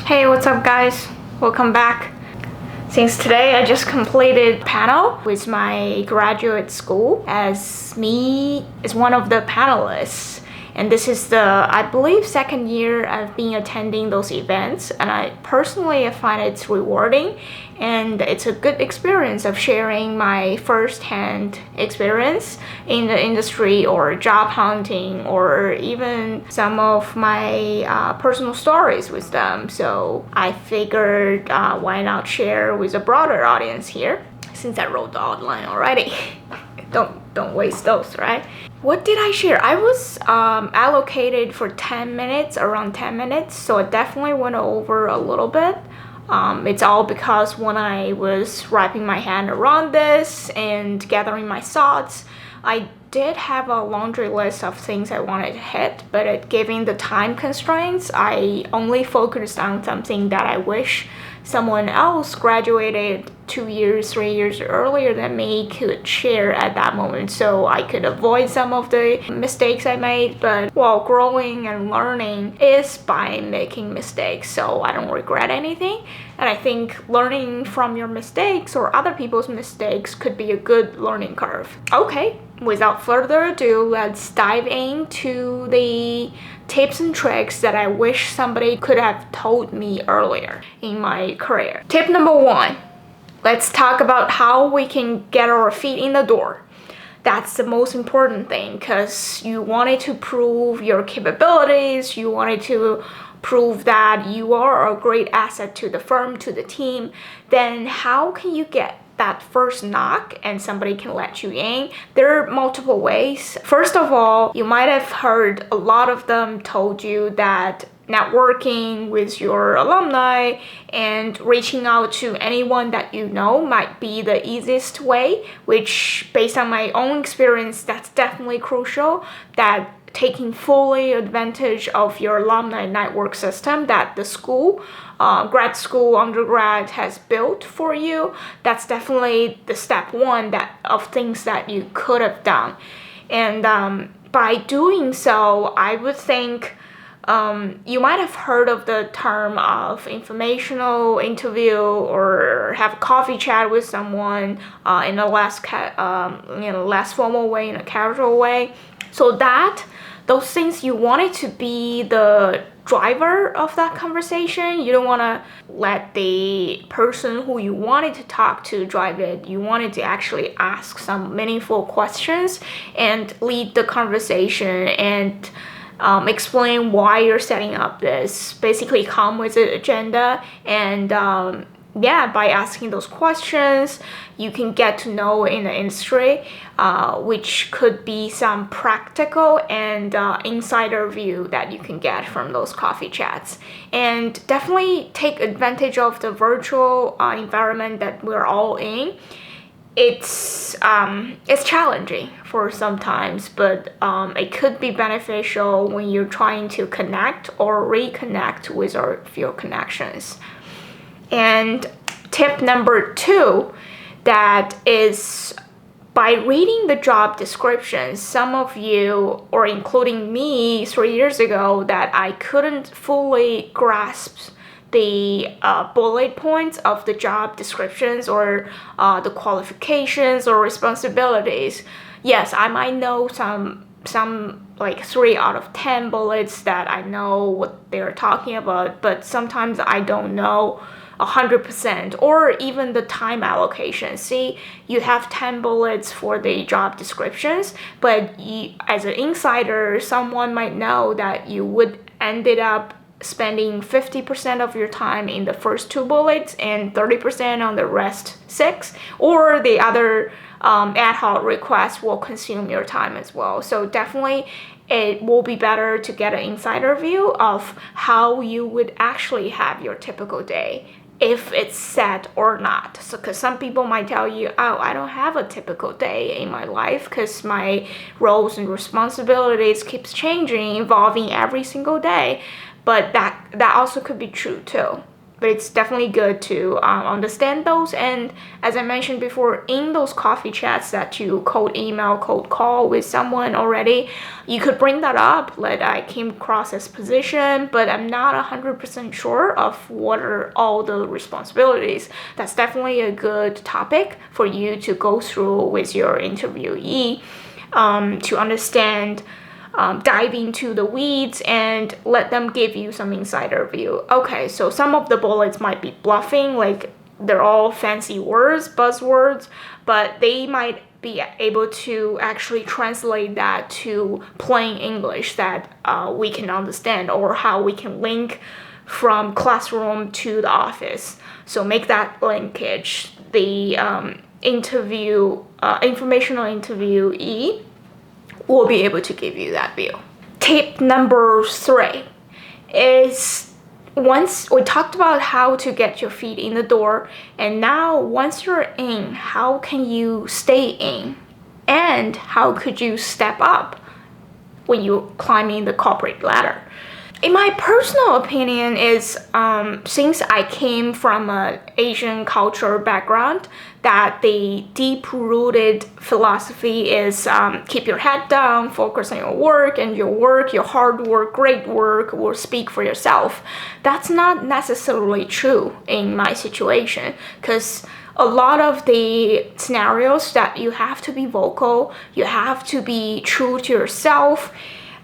Hey, what's up guys? Welcome back. Since today I just completed panel with my graduate school as me is one of the panelists. And this is the, I believe, second year I've been attending those events, and I personally find it's rewarding and it's a good experience of sharing my first-hand experience in the industry or job hunting or even some of my personal stories with them. So I figured why not share with a broader audience here since I wrote the outline already. Don't waste those, right? What did I share? I was allocated for 10 minutes, around 10 minutes, so I definitely went over a little bit. It's all because when I was wrapping my hand around this and gathering my thoughts, I did have a laundry list of things I wanted to hit, but given the time constraints, I only focused on something that I wish someone else graduated 2 years, 3 years earlier than me could share at that moment, so I could avoid some of the mistakes I made. But while growing and learning is by making mistakes, so I don't regret anything. And I think learning from your mistakes or other people's mistakes could be a good learning curve. Okay, without further ado, let's dive into the tips and tricks that I wish somebody could have told me earlier in my career. Tip number 1, let's talk about how we can get our feet in the door. That's the most important thing, because you wanted to prove your capabilities, you wanted to prove that you are a great asset to the firm, to the team. Then how can you get that first knock and somebody can let you in? There are multiple ways. First of all, you might have heard a lot of them told you that networking with your alumni and reaching out to anyone that you know might be the easiest way, which based on my own experience, that's definitely crucial. That taking fully advantage of your alumni network system that the school, grad school, undergrad has built for you, that's definitely the step 1 of things that you could have done. And by doing so, I would think you might have heard of the term of informational interview or have a coffee chat with someone in a less formal way, in a casual way. So those things, you want it to be the driver of that conversation. You don't want to let the person who you wanted to talk to drive it. You wanted to actually ask some meaningful questions and lead the conversation and explain why you're setting up this. Basically come with an agenda, and by asking those questions, you can get to know in the industry, which could be some practical and insider view that you can get from those coffee chats. And definitely take advantage of the virtual environment that we're all in. It's challenging for sometimes, but it could be beneficial when you're trying to connect or reconnect with your connections. And tip number 2, that is by reading the job description. Some of you, or including me 3 years ago, that I couldn't fully grasp the bullet points of the job descriptions or the qualifications or responsibilities. Yes, I might know some like 3 out of 10 bullets that I know what they're talking about, but sometimes I don't know 100%, or even the time allocation. See, you have 10 bullets for the job descriptions, but as an insider, someone might know that you would ended up spending 50% of your time in the first 2 bullets and 30% on the rest 6, or the other ad hoc requests will consume your time as well. So definitely it will be better to get an insider view of how you would actually have your typical day, if it's set or not. So because some people might tell you, oh, I don't have a typical day in my life because my roles and responsibilities keeps changing, evolving every single day. But that also could be true too. but it's definitely good to understand those. And as I mentioned before, in those coffee chats that you cold email, cold call with someone already, you could bring that up. Like, I came across this position, but I'm not 100% sure of what are all the responsibilities. That's definitely a good topic for you to go through with your interviewee, to understand, dive into the weeds and let them give you some insider view. Okay, so some of the bullets might be bluffing, like they're all fancy words, buzzwords, but they might be able to actually translate that to plain English that we can understand, or how we can link from classroom to the office. So make that linkage. The informational interviewee will be able to give you that view. Tip number 3 is, once we talked about how to get your feet in the door, and now once you're in, how can you stay in? And how could you step up when you're climbing the corporate ladder? In my personal opinion is, since I came from an Asian culture background, that the deep-rooted philosophy is keep your head down, focus on your work, and your hard work, great work will speak for yourself. That's not necessarily true in my situation, because a lot of the scenarios that you have to be vocal, you have to be true to yourself,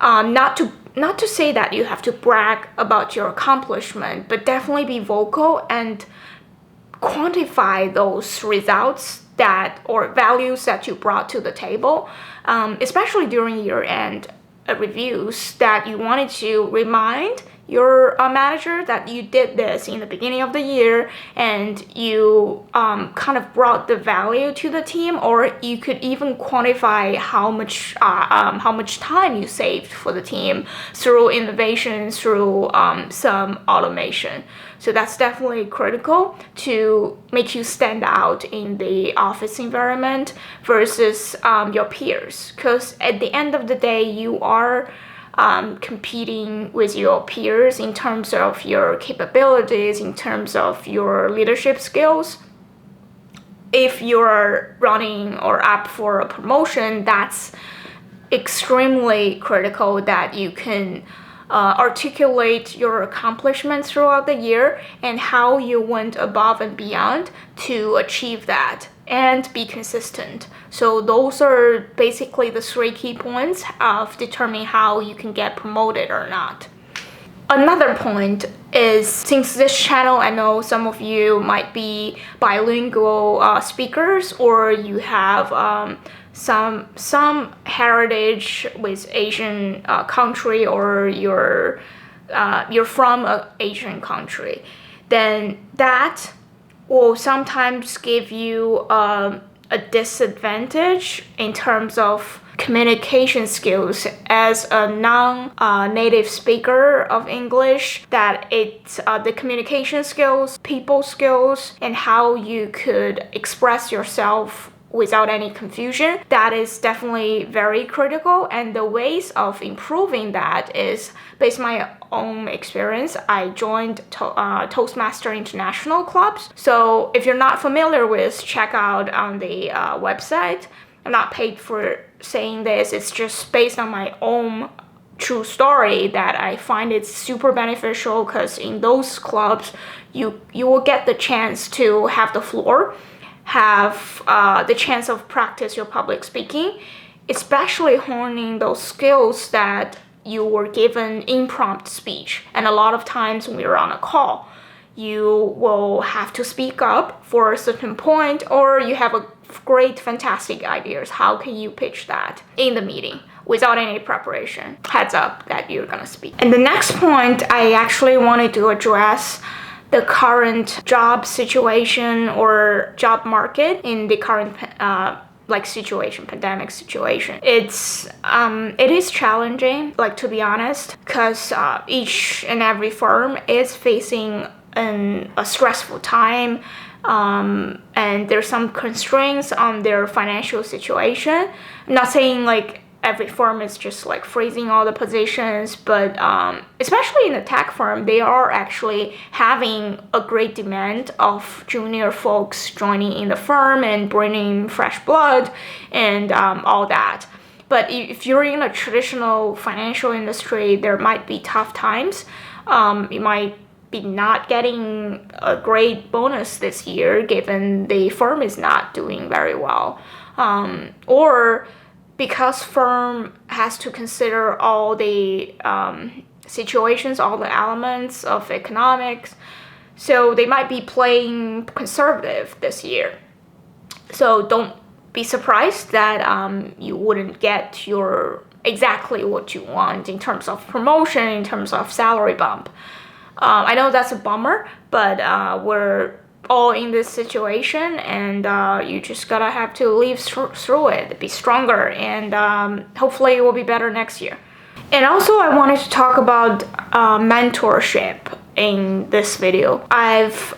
not to say that you have to brag about your accomplishment, but definitely be vocal and quantify those results that, or values that you brought to the table, especially during year-end reviews, that you wanted to remind your manager that you did this in the beginning of the year, and you kind of brought the value to the team, or you could even quantify how much time you saved for the team through innovation, through some automation. So that's definitely critical to make you stand out in the office environment versus your peers, because at the end of the day, you are competing with your peers in terms of your capabilities, in terms of your leadership skills. If you're running or up for a promotion, that's extremely critical that you can articulate your accomplishments throughout the year and how you went above and beyond to achieve that, and be consistent. So those are basically the 3 key points of determining how you can get promoted or not. Another point is, since this channel, I know some of you might be bilingual speakers, or you have some heritage with Asian country, or you're from an Asian country, then that will sometimes give you a disadvantage in terms of communication skills as a non-native speaker of English, that it's the communication skills, people skills, and how you could express yourself without any confusion. That is definitely very critical, and the ways of improving that is, based on my own experience, I joined Toastmasters International clubs. So if you're not familiar with, check out on the website. I'm not paid for saying this, it's just based on my own true story that I find it super beneficial, because in those clubs you will get the chance to have the floor, have the chance of practice your public speaking, especially honing those skills that you were given impromptu speech. And a lot of times when you're on a call, you will have to speak up for a certain point, or you have a great, fantastic ideas. How can you pitch that in the meeting without any preparation? Heads up that you're gonna speak. And the next point, I actually wanted to address the current job situation or job market in the current pandemic situation. It is challenging, to be honest, because each and every firm is facing a stressful time, and there's some constraints on their financial situation. I'm not saying every firm is just like freezing all the positions, but especially in the tech firm, they are actually having a great demand of junior folks joining in the firm and bringing fresh blood and all that. But if you're in a traditional financial industry, there might be tough times. You might be not getting a great bonus this year given the firm is not doing very well. Or because firm has to consider all the situations, all the elements of economics, so they might be playing conservative this year. So don't be surprised that you wouldn't get exactly what you want in terms of promotion, in terms of salary bump. I know that's a bummer, but we're all in this situation, and you just gotta have to live through it, be stronger, and hopefully it will be better next year. And also I wanted to talk about mentorship in this video. I've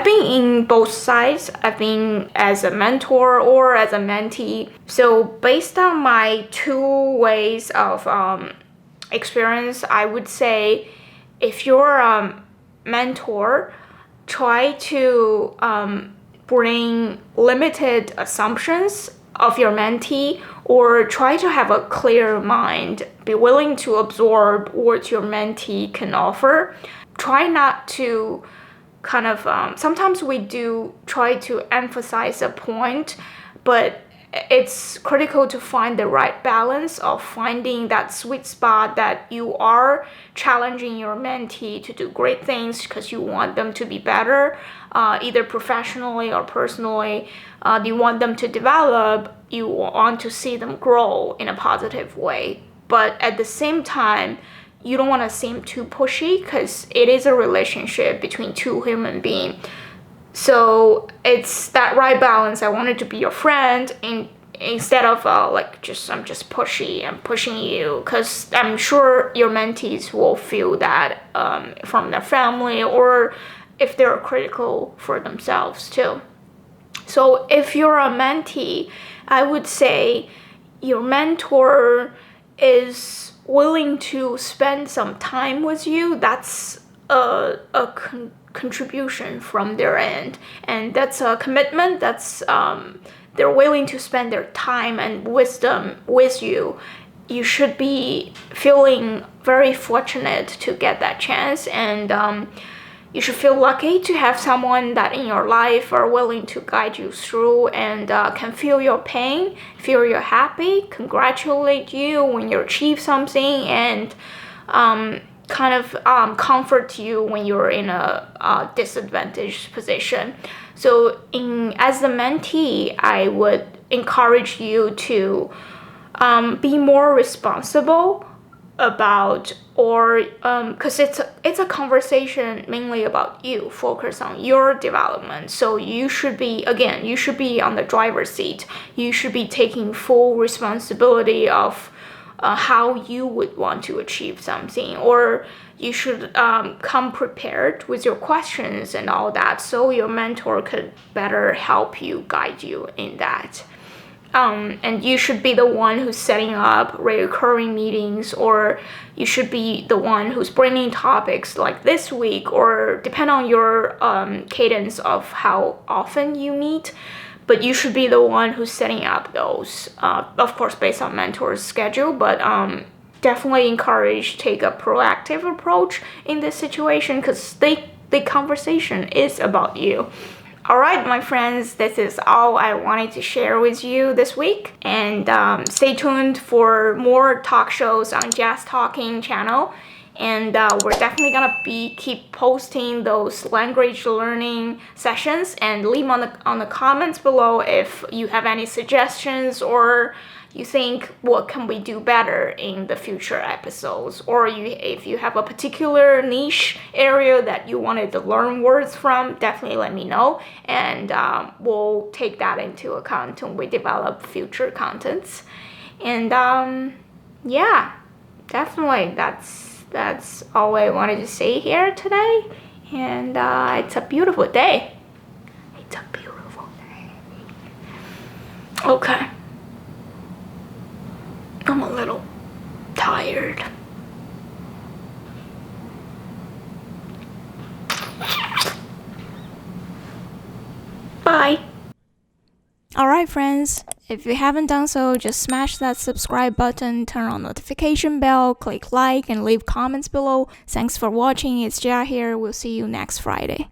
been in both sides. I've been as a mentor or as a mentee. So based on my two ways of experience, I would say if you're a mentor, try to bring limited assumptions of your mentee, or try to have a clear mind. Be willing to absorb what your mentee can offer. Try not to kind of, sometimes we do try to emphasize a point, but it's critical to find the right balance of finding that sweet spot that you are challenging your mentee to do great things because you want them to be better, either professionally or personally. You want them to develop, you want to see them grow in a positive way. But at the same time, you don't want to seem too pushy because it is a relationship between two human beings. So it's that right balance. I wanted to be your friend instead of I'm just pushy, I'm pushing you, because I'm sure your mentees will feel that from their family, or if they're critical for themselves too. So if you're a mentee, I would say your mentor is willing to spend some time with you. That's a contribution from their end, and that's a commitment. That's they're willing to spend their time and wisdom with you. You should be feeling very fortunate to get that chance, and you should feel lucky to have someone that in your life are willing to guide you through and can feel your pain, feel you're happy, congratulate you when you achieve something, and kind of comfort you when you're in a disadvantaged position. So as the mentee, I would encourage you to be more responsible about, or because it's a conversation mainly about you, focus on your development. So you should be on the driver's seat. You should be taking full responsibility of how you would want to achieve something, or you should come prepared with your questions and all that, so your mentor could better help you, guide you in that. And you should be the one who's setting up recurring meetings, or you should be the one who's bringing topics like this week, or depend on your cadence of how often you meet. But you should be the one who's setting up those, of course, based on mentor's schedule, but definitely encourage take a proactive approach in this situation, because the conversation is about you. All right, my friends, this is all I wanted to share with you this week, and stay tuned for more talk shows on Jazz Talking channel. And we're definitely gonna keep posting those language learning sessions, and leave on the comments below if you have any suggestions, or you think what can we do better in the future episodes, or if you have a particular niche area that you wanted to learn words from, definitely let me know, and we'll take that into account when we develop future contents. And yeah, definitely that's all I wanted to say here today. And it's a beautiful day. It's a beautiful day. Okay. I'm a little tired. Bye. Alright friends, if you haven't done so, just smash that subscribe button, turn on notification bell, click like, and leave comments below. Thanks for watching, it's Jia here, we'll see you next Friday.